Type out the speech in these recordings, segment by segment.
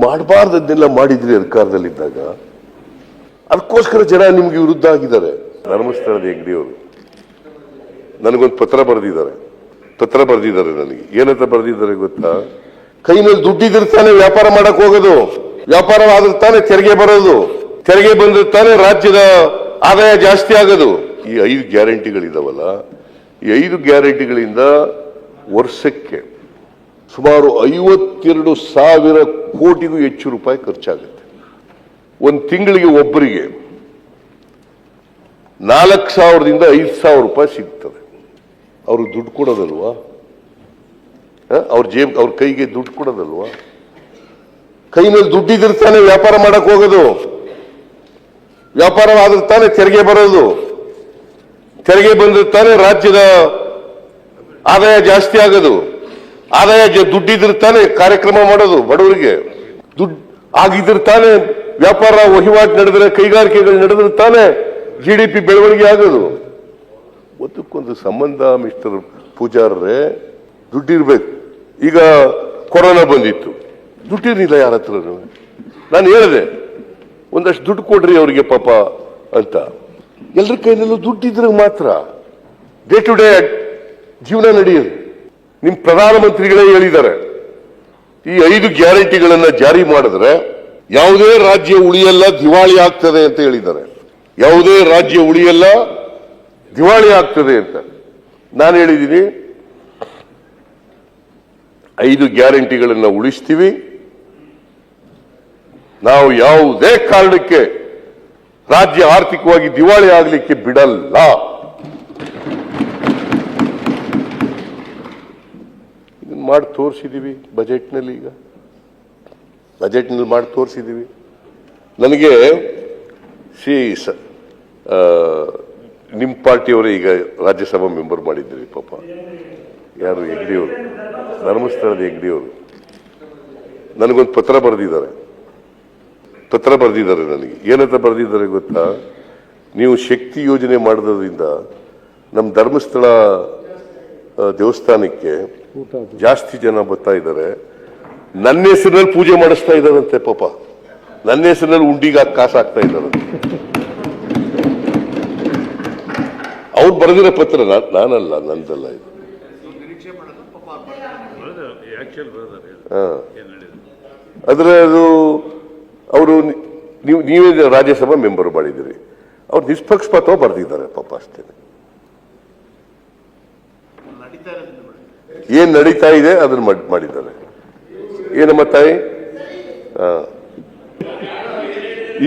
ಮಾಡಬಾರ್ದನ್ನೆಲ್ಲ ಮಾಡಿದ್ರಿ ಅಧಿಕಾರದಲ್ಲಿದ್ದಾಗ. ಅದಕ್ಕೋಸ್ಕರ ಜನ ನಿಮ್ಗೆ ವಿರುದ್ಧ ಆಗಿದ್ದಾರೆ. ಧರ್ಮಸ್ಥಳದ ಹೆಗ್ಡೆಯವರು ನನಗೊಂದು ಪತ್ರ ಬರೆದಿದ್ದಾರೆ. ನನಗೆ ಏನಂತ ಬರೆದಿದ್ದಾರೆ ಗೊತ್ತಾ? ಕೈ ಮೇಲೆ ದುಡ್ಡಿದ್ರೆ ತಾನೇ ವ್ಯಾಪಾರ ಮಾಡಕ್ ಹೋಗೋದು, ವ್ಯಾಪಾರವಾದ್ರೆ ತಾನೇ ತೆರಿಗೆ ಬರೋದು, ತೆರಿಗೆ ಬಂದ್ರೆ ತಾನೇ ರಾಜ್ಯದ ಆದಾಯ ಜಾಸ್ತಿ ಆಗೋದು. ಈ 5 ಗ್ಯಾರಂಟಿಗಳಿದಾವಲ್ಲ, ಈ 5 ಗ್ಯಾರಂಟಿಗಳಿಂದ ವರ್ಷಕ್ಕೆ ಸುಮಾರು 52,000 ಕೋಟಿಗೂ ಹೆಚ್ಚು ರೂಪಾಯಿ ಖರ್ಚಾಗುತ್ತೆ. ಒಂದು ತಿಂಗಳಿಗೆ ಒಬ್ಬರಿಗೆ 4,000ದಿಂದ 5,000 ರೂಪಾಯಿ ಸಿಗ್ತದೆ. ಅವ್ರಿಗೆ ದುಡ್ಡು ಕೊಡೋದಲ್ವಾ? ಅವ್ರ ಕೈಗೆ ದುಡ್ಡು ಕೊಡೋದಲ್ವಾ? ಕೈ ಮೇಲೆ ದುಡ್ಡಿದ್ರೆ ತಾನೇ ವ್ಯಾಪಾರ ಮಾಡಕ್ ಹೋಗೋದು, ವ್ಯಾಪಾರವಾದ್ರೆ ತಾನೇ ತೆರಿಗೆ ಬರೋದು, ತೆರಿಗೆ ಬಂದ್ರೆ ತಾನೇ ರಾಜ್ಯದ ಆದಾಯ ಜಾಸ್ತಿ ಆಗೋದು, ಆದಾಯ ದುಡ್ಡಿದ್ರೆ ತಾನೇ ಕಾರ್ಯಕ್ರಮ ಮಾಡೋದು, ಬಡವರಿಗೆ ದುಡ್ಡು ಆಗಿದ್ರೆ ತಾನೇ ವ್ಯಾಪಾರ ವಹಿವಾಟು ನಡೆದ್ರೆ, ಕೈಗಾರಿಕೆಗಳು ನಡೆದ್ರೆ ತಾನೇ GDP ಬೆಳವಣಿಗೆ ಆಗೋದು. ಒಂದಕ್ಕೊಂದು ಸಂಬಂಧ. ಮಿಸ್ಟರ್ ಪೂಜಾರರೇ, ದುಡ್ಡಿರ್ಬೇಕು. ಈಗ ಕೊರೋನಾ ಬಂದಿತ್ತು, ದುಡ್ಡಿರಲಿಲ್ಲ ಯಾರ ಹತ್ರ. ನಾನು ಹೇಳಿದೆ ಒಂದಷ್ಟು ದುಡ್ಡು ಕೊಡ್ರಿ ಅವರಿಗೆ ಪಾಪ ಅಂತ. ಎಲ್ಲರ ಕೈನಲ್ಲೂ ದುಡ್ಡಿದ್ರೆ ಮಾತ್ರ ಡೇ ಟು ಡೇ ಜೀವನ ನಡೆಯೋದು. ನಿಮ್ ಪ್ರಧಾನಮಂತ್ರಿಗಳೇ ಹೇಳಿದ್ದಾರೆ, ಈ 5 ಗ್ಯಾರಂಟಿಗಳನ್ನ ಜಾರಿ ಮಾಡಿದ್ರೆ ಯಾವುದೇ ರಾಜ್ಯ ಉಳಿಯಲ್ಲ, ದಿವಾಳಿ ಆಗ್ತದೆ ಅಂತ ಹೇಳಿದ್ದಾರೆ. ಯಾವುದೇ ರಾಜ್ಯ ಉಳಿಯಲ್ಲ, ದಿವಾಳಿ ಆಗ್ತದೆ ಅಂತ. ನಾನು ಹೇಳಿದ್ದೀನಿ 5 ಗ್ಯಾರಂಟಿಗಳನ್ನ ಉಳಿಸ್ತೀವಿ. ನಾವು ಯಾವುದೇ ಕಾರಣಕ್ಕೆ ರಾಜ್ಯ ಆರ್ಥಿಕವಾಗಿ ದಿವಾಳಿ ಆಗಲಿಕ್ಕೆ ಬಿಡಲ್ಲ. ಇದನ್ನ ಮಾಡಿ ತೋರಿಸಿದೀವಿ ಬಜೆಟ್ನಲ್ಲಿ. ಈಗ ಬಜೆಟ್ನಲ್ಲಿ ಮಾಡಿ ತೋರಿಸಿದೀವಿ. ನನಗೆ ನಿಮ್ಮ ಪಾರ್ಟಿಯವರೇ ಈಗ ರಾಜ್ಯಸಭಾ ಮೆಂಬರ್ ಮಾಡಿದ್ದೀರಿ ಪಾಪ. ಯಾರು? ಹೆಗ್ಡೆಯವರು, ಧರ್ಮಸ್ಥಳದ ಹೆಗ್ಡೆಯವರು ನನಗೊಂದು ಪತ್ರ ಬರೆದಿದ್ದಾರೆ. ನನಗೆ ಏನಂತ ಬರೆದಿದ್ದಾರೆ ಗೊತ್ತಾ? ನೀವು ಶಕ್ತಿ ಯೋಜನೆ ಮಾಡೋದ್ರಿಂದ ನಮ್ಮ ಧರ್ಮಸ್ಥಳ ದೇವಸ್ಥಾನಕ್ಕೆ ಜಾಸ್ತಿ ಜನ ಬರ್ತಾ ಇದ್ದಾರೆ. ನನ್ನ ಹೆಸರಿನಲ್ಲಿ ಪೂಜೆ ಮಾಡಿಸ್ತಾ ಇದ್ದಾರಂತೆ ಪಾಪ. ನನ್ನ ಹೆಸರಿನಲ್ಲಿ ಉಂಡಿಗೆ ಕಾಸು ಹಾಕ್ತಾ ಇದ್ದಾರೆ. ಅವ್ರು ಬರೆದಿರೋ ಪತ್ರ, ನಾನಲ್ಲ, ನಂದಲ್ಲ ಇದು. ಆದ್ರೆ ಅದು ಅವರು ನೀವೇ ರಾಜ್ಯಸಭಾ ಮೆಂಬರ್ ಮಾಡಿದ್ದೀರಿ, ಅವ್ರು ನಿಷ್ಪಕ್ಷಪಾತವಾಗಿ ಬರೆದಿದ್ದಾರೆ ಪಾಪ. ಅಷ್ಟೇ. ಏನ್ ನಡೀತಾ ಇದೆ ಅದನ್ನ ಮಾಡಿದ್ದಾರೆ. ಏನಮ್ಮ ತಾಯಿ?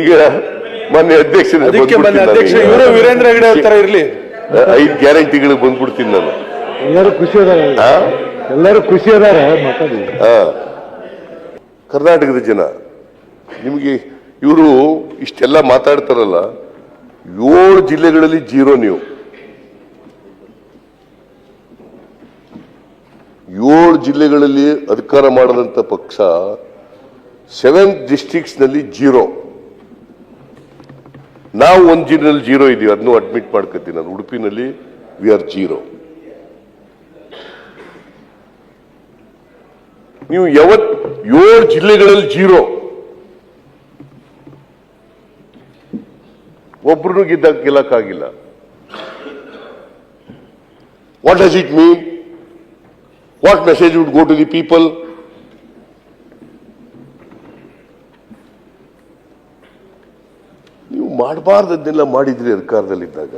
ಈಗ ಮಾನ್ಯ ಅಧ್ಯಕ್ಷರು ವೀರೇಂದ್ರ ಹೆಗಡೆ ಹೇಳ್ತಾರೆ, ಇರ್ಲಿ 5 ಗ್ಯಾರಂಟಿಗಳು ಬಂದ್ಬಿಡ್ತೀನಿ ನಾನು. ಎಲ್ಲರೂ ಖುಷಿ ಅದಾರ. ಕರ್ನಾಟಕದ ಜನ ನಿಮಗೆ ಇವರು ಇಷ್ಟೆಲ್ಲ ಮಾತಾಡ್ತಾರಲ್ಲ, 7 ಜಿಲ್ಲೆಗಳಲ್ಲಿ 0 ನೀವು. 7 ಜಿಲ್ಲೆಗಳಲ್ಲಿ ಅಧಿಕಾರ ಮಾಡದಂತ ಪಕ್ಷ 7 ಡಿಸ್ಟ್ರಿಕ್ಟ್ಸ್ ನಲ್ಲಿ 0. ನಾವು 1 ಜಿಲ್ಲೆಯಲ್ಲಿ 0 ಇದೀವಿ, ಅದನ್ನು ಅಡ್ಮಿಟ್ ಮಾಡ್ಕೊತೀನಿ ನಾನು. ಉಡುಪಿನಲ್ಲಿ ವಿ ಆರ್ 0. ನೀವು 7 ಜಿಲ್ಲೆಗಳಲ್ಲಿ 0, ಒಬ್ರು ಗೆಲ್ಲಕ್ಕಾಗಿಲ್ಲ. What does it mean? What message would go to the people? ನೀವು ಮಾಡಬಾರ್ದನ್ನೆಲ್ಲ ಮಾಡಿದ್ರಿ ಅಧಿಕಾರದಲ್ಲಿದ್ದಾಗ.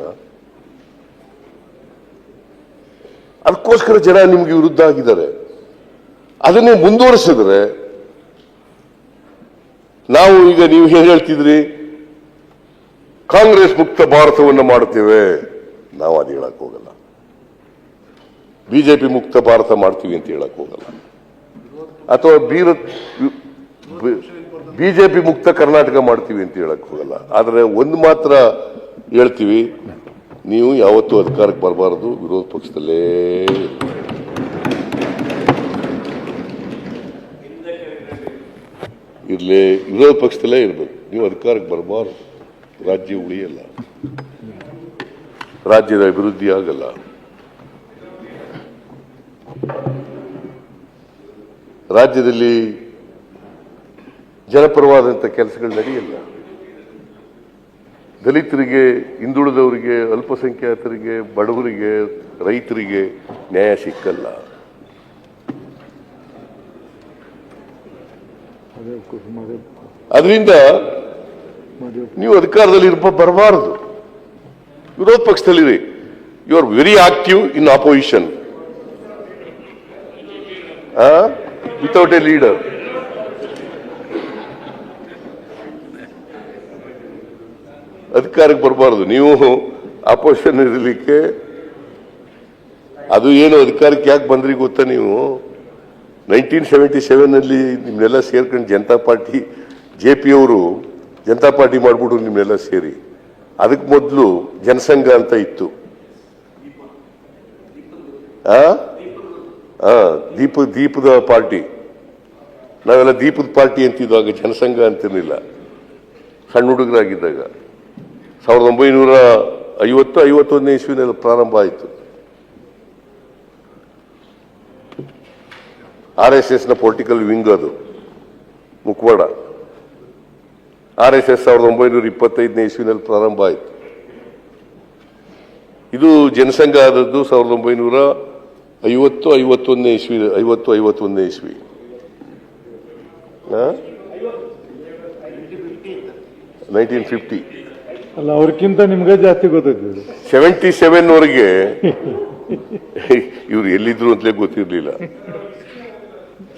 ಅದಕ್ಕೋಸ್ಕರ ಜನ ನಿಮ್ಗೆ ವಿರುದ್ಧ ಆಗಿದ್ದಾರೆ. ಅದನ್ನೇ ಮುಂದುವರಿಸಿದ್ರೆ ನಾವು ಈಗ, ನೀವು ಏನ್ ಹೇಳ್ತಿದ್ರಿ, ಕಾಂಗ್ರೆಸ್ ಮುಕ್ತ ಭಾರತವನ್ನು ಮಾಡುತ್ತೇವೆ. ನಾವು ಅದು ಹೇಳಕ್ ಹೋಗಲ್ಲ. ಬಿಜೆಪಿ ಮುಕ್ತ ಭಾರತ ಮಾಡ್ತೀವಿ ಅಂತ ಹೇಳಕ್ ಹೋಗಲ್ಲ. ಅಥವಾ ಬಿಜೆಪಿ ಮುಕ್ತ ಕರ್ನಾಟಕ ಮಾಡ್ತೀವಿ ಅಂತ ಹೇಳಕ್ ಹೋಗಲ್ಲ. ಆದ್ರೆ ಒಂದು ಮಾತ್ರ ಹೇಳ್ತೀವಿ, ನೀವು ಯಾವತ್ತೂ ಅಧಿಕಾರಕ್ಕೆ ಬರಬಾರದು, ವಿರೋಧ ಪಕ್ಷದಲ್ಲೇ ಇರ್ಲಿ, ವಿರೋಧ ಪಕ್ಷದಲ್ಲೇ ಇರ್ಬೇಕು. ನೀವು ಅಧಿಕಾರಕ್ಕೆ ಬರಬಾರದು. ರಾಜ್ಯ ಉಳಿಯಲ್ಲ, ರಾಜ್ಯದ ಅಭಿವೃದ್ಧಿ ಆಗಲ್ಲ. ರಾಜ್ಯದಲ್ಲಿ ಜನಪರವಾದಂಥ ಕೆಲಸಗಳು ನಡೆಯಲ್ಲ. ದಲಿತರಿಗೆ, ಹಿಂದುಳಿದವರಿಗೆ, ಅಲ್ಪಸಂಖ್ಯಾತರಿಗೆ, ಬಡವರಿಗೆ, ರೈತರಿಗೆ ನ್ಯಾಯ ಸಿಕ್ಕಲ್ಲ. ಅದರಿಂದ ನೀವು ಅಧಿಕಾರದಲ್ಲಿ ಬರಬಾರದು, ವಿರೋಧ ಪಕ್ಷದಲ್ಲಿರಿ. You are very active in opposition without a leader. ಅಧಿಕಾರಕ್ಕೆ ಬರಬಾರದು, ನೀವು ಆಪೋಸಿಷನ್ ಇರಲಿಕ್ಕೆ. ಅದು ಏನು ಅಧಿಕಾರಕ್ಕೆ ಯಾಕೆ ಬಂದ್ರಿ ಗೊತ್ತಾ? ನೀವು 1977 ನಿಮ್ನೆಲ್ಲ ಸೇರ್ಕೊಂಡು ಜನತಾ ಪಾರ್ಟಿ, JP ಅವರು ಜನತಾ ಪಾರ್ಟಿ ಮಾಡ್ಬಿಟ್ರು ನಿಮ್ನೆಲ್ಲ ಸೇರಿ. ಅದಕ್ಕೆ ಮೊದಲು ಜನಸಂಘ ಅಂತ ಇತ್ತು. ದೀಪದ ಪಾರ್ಟಿ, ನಾವೆಲ್ಲ ದೀಪದ ಪಾರ್ಟಿ ಅಂತಿದ್ದಾಗ ಜನಸಂಘ ಅಂತಿರ್ಲಿಲ್ಲ, ಸಣ್ಣ ಹುಡುಗರಾಗಿದ್ದಾಗ. 1950-51 ಇಸ್ವಿನಲ್ಲಿ ಪ್ರಾರಂಭ ಆಯಿತು. RSS ನ ಪೊಲಿಟಿಕಲ್ ವಿಂಗ್ ಅದು, ಮುಖವಾಡ. RSS 1925 ಇಸ್ವಿನಲ್ಲಿ ಪ್ರಾರಂಭ ಆಯಿತು. ಇದು ಜನಸಂಘ ಆದದ್ದು 1950-51 ಇಸ್ವಿ, 50-51 ಇಸ್ವಿ. 1950. ಅಲ್ಲ, ಅವ್ರಕ್ಕಿಂತ ನಿಮ್ಗೆ ಜಾಸ್ತಿ ಗೊತ್ತೈತಿ. 77ವರೆಗೆ ಇವ್ರು ಎಲ್ಲಿದ್ರು ಅಂತಲೇ ಗೊತ್ತಿರಲಿಲ್ಲ.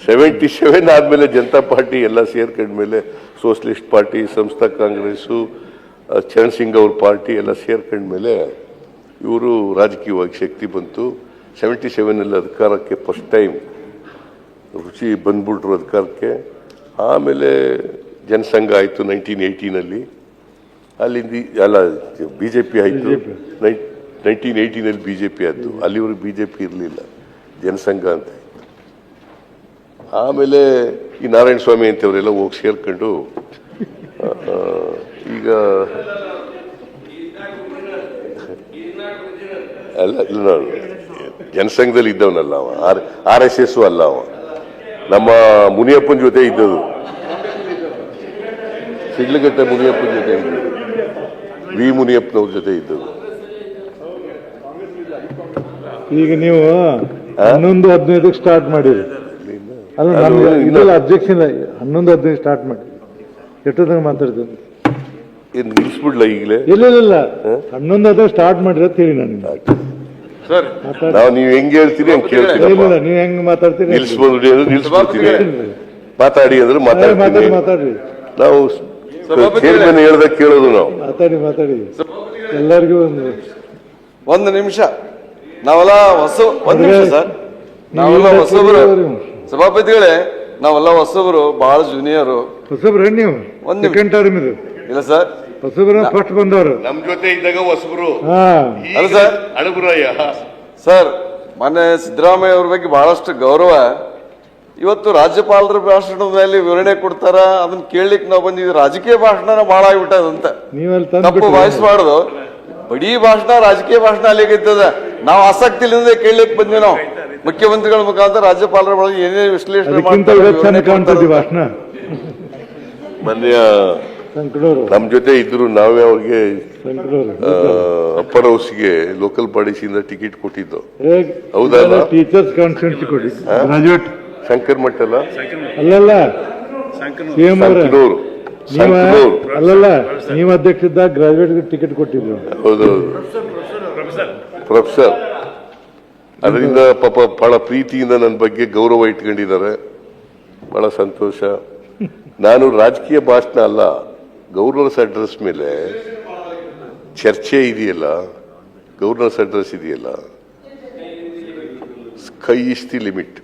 77 ಆದ್ಮೇಲೆ ಜನತಾ ಪಾರ್ಟಿ ಎಲ್ಲ ಸೇರ್ಕೊಂಡ್ಮೇಲೆ ಸೋಷಲಿಸ್ಟ್ ಪಾರ್ಟಿ, ಸಂಸ್ಥಾ ಕಾಂಗ್ರೆಸ್ಸು, ಚರಣ್ ಸಿಂಗ್ ಅವ್ರ ಪಾರ್ಟಿ ಎಲ್ಲ ಸೇರ್ಕೊಂಡ್ಮೇಲೆ ಇವರು ರಾಜಕೀಯವಾಗಿ ಶಕ್ತಿ ಬಂತು. 77ನಲ್ಲಿ ಅಧಿಕಾರಕ್ಕೆ ಫಸ್ಟ್ ಟೈಮ್ ರುಚಿ ಬಂದ್ಬಿಟ್ರು ಅಧಿಕಾರಕ್ಕೆ. ಆಮೇಲೆ ಜನಸಂಘ ಆಯಿತು 1980ನಲ್ಲಿ. ಅಲ್ಲಿಂದ ಅಲ್ಲ, BJP ಆಯಿತು 1980ನಲ್ಲಿ. BJP ಆಯಿತು. ಅಲ್ಲಿವರೆಗೆ BJP ಇರಲಿಲ್ಲ, ಜನಸಂಘ ಅಂತ. ಆಮೇಲೆ ಈ ನಾರಾಯಣ ಸ್ವಾಮಿ ಅಂತವರೆಲ್ಲ ಹೋಗಿ ಸೇರ್ಕೊಂಡು ಈಗ ಅಲ್ಲ, ಇಲ್ಲ, ಜನಸಂಘದಲ್ಲಿ ಇದ್ದವನಲ್ಲ ಅವ. RSS ಅಲ್ಲ ಅವ. ನಮ್ಮ ಮುನಿಯಪ್ಪನ ಜೊತೆ ಇದ್ದದು, ಸಿಡ್ಲಘಟ್ಟ ಮುನಿಯಪ್ಪನ ಜೊತೆ ಇದ್ದದು, ವಿ ಮುನಿಯಪ್ಪನವ್ರ ಜೊತೆ ಇದ್ದದು. ಈಗ ನೀವು 11-15 ಸ್ಟಾರ್ಟ್ ಮಾಡಿರಿ. ಅಲ್ಲ, ಅಬ್ಜೆಕ್ಷನ್ 11-15 ಸ್ಟಾರ್ಟ್ ಮಾಡಿ. ಎಷ್ಟೊತ್ತಂಗ ಮಾತಾಡ್ತೀನಿ, ಏನು ನಿಲ್ಸ್ಬಿಡ್ಲ ಈಗಲೇ? ಇಲ್ಲ 11-15 ಸ್ಟಾರ್ಟ್ ಮಾಡಿರಿ ಅಂತ ಹೇಳಿ ನಾನು. ನಾವು ನೀವು ಹೆಂಗ್ ಹೇಳ್ತೀರಿ ಹಂಗೆ ಕೇಳ್ತೀವಿ. ಇಲ್ಲ, ನೀವು ಹೆಂಗ್ ಮಾತಾಡ್ತೀರಿ ನಿಲ್ಸ್ಬೋದು ಅಂದ್ರೆ ನಿಲ್ಸ್ಬಿಡ್ತೀವಿ, ಮಾತಾಡಿ ಅಂದ್ರೆ ಮಾತಾಡ್ರಿ. ನಾವು ಚೇರ್ಮನ್ ಹೇಳ್ದಾಗ ಕೇಳೋದು ನಾವು. ಮಾತಾಡಿ ಎಲ್ಲರಿಗೂ ಒಂದು ನಿಮಿಷ. ನಾವೆಲ್ಲ ಒಂದ್ ನಿಮಿಷ ಸರ್, ನಾವೆಲ್ಲ ಹೊಸಬರು ಸಭಾಪತಿಗಳೇ, ನಾವೆಲ್ಲ ಹೊಸಬರು, ಬಹಳ ಜೂನಿಯರು. ಹೊಸಬ್ರ ನೀವು? ಸೆಕೆಂಡ್ ಟರ್ಮ್ ಇದು ಇಲ್ಲ ಸರ್, ಹೊಸಬ್ರ ಫಸ್ಟ್ ಬಂದವರು. ನಮ್ ಜೊತೆ ಇದ್ದಾಗ ಹೊಸಬ್ರು. ಅಲ್ಲ ಸರ್, ಅಳಗುರಯ್ಯ ಸರ್, ಮೊನ್ನೆ ಸಿದ್ದರಾಮಯ್ಯ ಅವ್ರ ಬಗ್ಗೆ ಬಹಳಷ್ಟು ಗೌರವ. ಇವತ್ತು ರಾಜ್ಯಪಾಲರ ಭಾಷಣದ ಮೇಲೆ ವಿವರಣೆ ಕೊಡ್ತಾರ, ಅದನ್ನ ಕೇಳಲಿಕ್ಕೆ ನಾವು ಬಂದಿದ್ವಿ. ರಾಜಕೀಯ ಭಾಷಣ ಬಹಳ ಆಗ್ಬಿಟ್ಟದಂತ ತಪ್ಪು ಭಾವಿಸಬಾರ್ದು. ಬಡೀ ಭಾಷಣ ರಾಜಕೀಯ ಭಾಷಣ ಅಲ್ಲಿಗಿದ್ದದ. ನಾವು ಆಸಕ್ತಿಯಿಂದ ಕೇಳಲಿಕ್ಕೆ ಬಂದ್ವಿ. ನಾವು ಮುಖ್ಯಮಂತ್ರಿಗಳ ಮುಖಾಂತರ ರಾಜ್ಯಪಾಲರ ಒಳಗೆ ಏನೇನು ವಿಶ್ಲೇಷಣೆ ಮಾಡ್ತಾರೆ ಭಾಷಣ. ಮೊನ್ನೆ ನಮ್ ಜೊತೆ ಇದ್ರು, ನಾವೇ ಅವ್ರಿಗೆ ಅಪ್ಪರ್ ಹೌಸ್ಗೆ ಲೋಕಲ್ ಬಾಡೀಸ್ ಇಂದ ಟಿಕೆಟ್ ಕೊಟ್ಟಿದ್ದು. ಹೌದಲ್ಲ? ಟೀಚರ್ಸ್ ಕಾನ್ಸ್ಟಿಟ್ಯೂನ್ಸಿ ಕೊಡಿ, ಗ್ರಾಜುಯೇಟ್. ಶಂಕರ್ ಮಠ ಅಲ್ಲ? ಅಲ್ಲಲ್ಲ, ಅಲ್ಲಲ್ಲ, ನೀವು ಅಧ್ಯಕ್ಷ ಇದ್ದಾಗ ಗ್ರಾಜುಯೇಟ್ ಟಿಕೆಟ್ ಕೊಟ್ಟಿದ್ರು. ಹೌದೌದು, ಪ್ರೊಫೆಸರ್. ಅದರಿಂದ ಪಾಪ ಬಹಳ ಪ್ರೀತಿಯಿಂದ ನನ್ನ ಬಗ್ಗೆ ಗೌರವ ಇಟ್ಕೊಂಡಿದ್ದಾರೆ, ಬಹಳ ಸಂತೋಷ. ನಾನು ರಾಜಕೀಯ ಭಾಷಣ ಅಲ್ಲ, ಗವರ್ನರ್ಸ್ ಅಡ್ರೆಸ್ ಮೇಲೆ ಚರ್ಚೆ ಇದೆಯಲ್ಲ, ಗವರ್ನರ್ಸ್ ಅಡ್ರೆಸ್ ಇದೆಯಲ್ಲ, ಸ್ಕೈ ಇಸ್ ದಿ ಲಿಮಿಟ್.